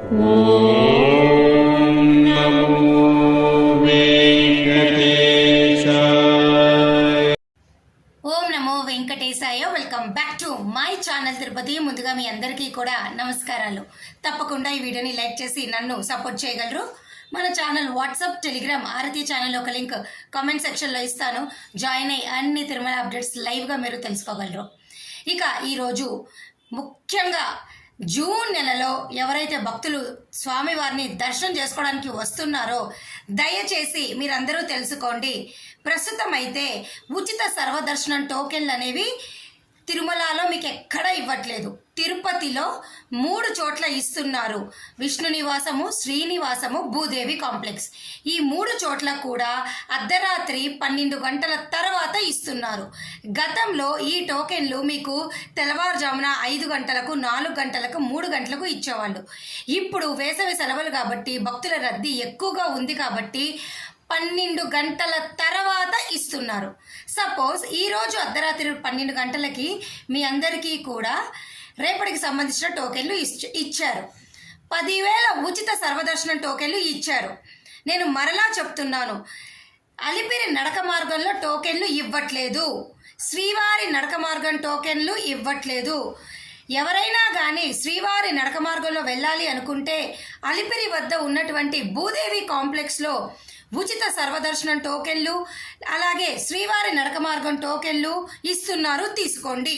Om Namo Venkatesaya. Welcome back to my channel Tirupati. ముందుగా మీ అందరికీ కూడా నమస్కారాలు. తప్పకుండా ఈ వీడియోని లైక్ చేసి నన్ను సపోర్ట్ చేయగలరు. మన ఛానల్ వాట్సాప్, టెలిగ్రామ్, ఆరతి ఛానల్ ఒక లింక్ కామెంట్ సెక్షన్లో ఇస్తాను. జాయిన్ అయ్యి అన్ని తిరుమల అప్డేట్స్ లైవ్గా మీరు తెలుసుకోగలరు. ఇక ఈరోజు ముఖ్యంగా జూన్ నెలలో ఎవరైతే భక్తులు స్వామివారిని దర్శనం చేసుకోవడానికి వస్తున్నారో దయచేసి మీరందరూ తెలుసుకోండి. ప్రస్తుతం అయితే ఉచిత సర్వదర్శనం టోకెన్లు అనేవి తిరుమలలో మీకు ఎక్కడ ఇవ్వట్లేదు. తిరుపతిలో 3 చోట్ల ఇస్తున్నారు. విష్ణు నివాసము, శ్రీనివాసము, భూదేవి కాంప్లెక్స్. ఈ 3 చోట్ల కూడా అర్ధరాత్రి 12 గంటల తర్వాత ఇస్తున్నారు. గతంలో ఈ టోకెన్లు మీకు తెల్లవారుజామున 5 గంటలకు, 4 గంటలకు, 3 గంటలకు ఇచ్చేవాళ్ళు. ఇప్పుడు వేసవి సెలవులు కాబట్టి భక్తుల రద్దీ ఎక్కువగా ఉంది కాబట్టి 12 గంటల తర్వాత ఇస్తున్నారు. సపోజ్ ఈరోజు అర్ధరాత్రి 12 గంటలకి మీ అందరికీ కూడా రేపటికి సంబంధించిన టోకెన్లు ఇచ్చారు. 10,000 ఉచిత సర్వదర్శనం టోకెన్లు ఇచ్చారు. నేను మరలా చెప్తున్నాను, అలిపిరి నడక మార్గంలో టోకెన్లు ఇవ్వట్లేదు. శ్రీవారి నడక మార్గం టోకెన్లు ఇవ్వట్లేదు. ఎవరైనా కానీ శ్రీవారి నడక మార్గంలో వెళ్ళాలి అనుకుంటే అలిపిరి వద్ద ఉన్నటువంటి భూదేవి కాంప్లెక్స్లో ఉచిత సర్వదర్శనం టోకెన్లు, అలాగే శ్రీవారి నడక మార్గం టోకెన్లు ఇస్తున్నారు, తీసుకోండి.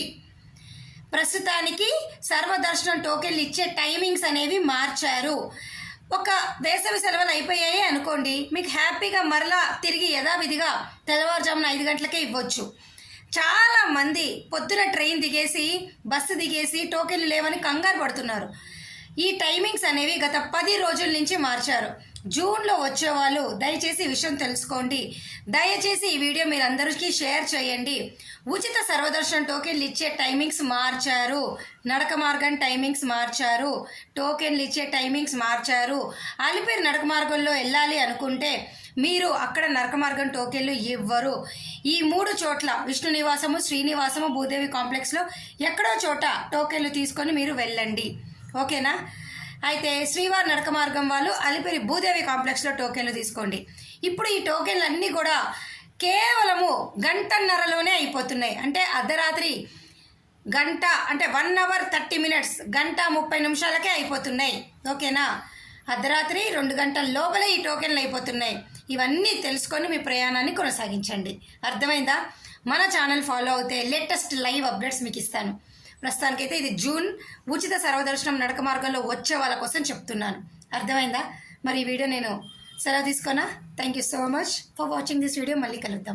ప్రస్తుతానికి సర్వదర్శనం టోకెన్లు ఇచ్చే టైమింగ్స్ అనేవి మార్చారు. ఒక వేసవి సెలవులు అయిపోయాయి అనుకోండి, మీకు హ్యాపీగా మరలా తిరిగి యథావిధిగా తెల్లవారుజామున 5 గంటలకే ఇవ్వచ్చు. చాలా మంది పొద్దున ట్రైన్ దిగేసి, బస్సు దిగేసి టోకెన్లు లేవని కంగారు పడుతున్నారు. ఈ టైమింగ్స్ అనేవి గత 10 రోజుల నుంచి మార్చారు. జూన్లో వచ్చేవాళ్ళు దయచేసి ఈ విషయం తెలుసుకోండి. దయచేసి ఈ వీడియో మీరు అందరికీ షేర్ చేయండి. ఉచిత సర్వదర్శనం టోకెన్లు ఇచ్చే టైమింగ్స్ మార్చారు. నడక మార్గం టైమింగ్స్ మార్చారు. టోకెన్లు ఇచ్చే టైమింగ్స్ మార్చారు. అలిపిరి నడక మార్గంలో వెళ్ళాలి అనుకుంటే మీరు అక్కడ నడక మార్గం టోకెన్లు ఇవ్వరు. ఈ 3 చోట్ల విష్ణు నివాసము, శ్రీనివాసము, భూదేవి కాంప్లెక్స్లో ఎక్కడో చోట టోకెన్లు తీసుకొని మీరు వెళ్ళండి. ఓకేనా? అయితే శ్రీవారి నడక మార్గం వాళ్ళు అలిపిరి భూదేవి కాంప్లెక్స్లో టోకెన్లు తీసుకోండి. ఇప్పుడు ఈ టోకెన్లు అన్నీ కూడా కేవలము 1.5 గంటలోనే అయిపోతున్నాయి. అంటే అర్ధరాత్రి గంట, అంటే 1 hour 30 minutes, 1:30 నిమిషాలకే అయిపోతున్నాయి. ఓకేనా? అర్ధరాత్రి 2 గంటల లోపలే ఈ టోకెన్లు అయిపోతున్నాయి. ఇవన్నీ తెలుసుకొని మీ ప్రయాణాన్ని కొనసాగించండి. అర్థమైందా? మన ఛానల్ ఫాలో అవుతే లేటెస్ట్ లైవ్ అప్డేట్స్ మీకు ఇస్తాను. ప్రస్తుతానికైతే ఇది జూన్ ఉచిత సర్వదర్శనం నడక మార్గంలో వచ్చే వాళ్ళ కోసం చెప్తున్నాను. అర్థమైందా? మరి ఈ వీడియో నేను సెలవు తీసుకోనా? Thank you so much for watching this video. మళ్ళీ కలుద్దాం.